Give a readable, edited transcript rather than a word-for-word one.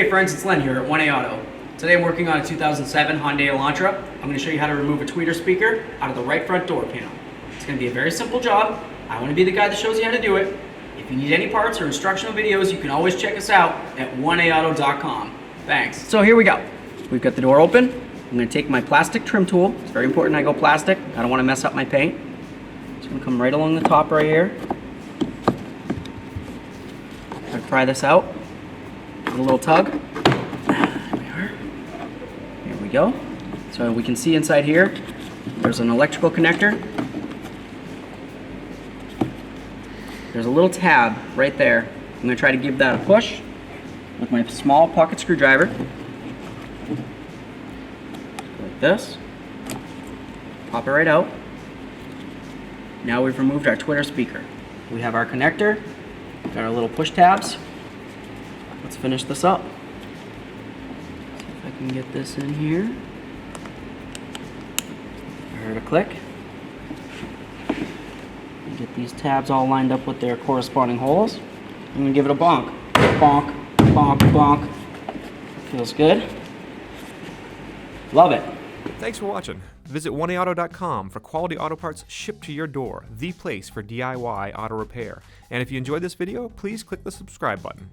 Hey friends, it's Len here at 1A Auto. Today I'm working on a 2007 Hyundai Elantra. I'm going to show you how to remove a tweeter speaker out of the right front door panel. It's going to be a very simple job. I want to be the guy that shows you how to do it. If you need any parts or instructional videos, you can always check us out at 1aauto.com. Thanks. So here we go. We've got the door open. I'm going to take my plastic trim tool. It's very important I go plastic. I don't want to mess up my paint. It's going to come right along the top right here. I'm going to pry this out. Give it a little tug. There we are. Here we go. So we can see inside here, there's an electrical connector. There's a little tab right there. I'm going to try to give that a push with my small pocket screwdriver. Like this. Pop it right out. Now we've removed our tweeter speaker. We have our connector, got our little push tabs. Let's finish this up. See if I can get this in here. I heard a click. Get these tabs all lined up with their corresponding holes. I'm going to give it a bonk. Bonk, bonk, bonk. Feels good. Love it. Thanks for watching. Visit 1aauto.com for quality auto parts shipped to your door, the place for DIY auto repair. And if you enjoyed this video, please click the subscribe button.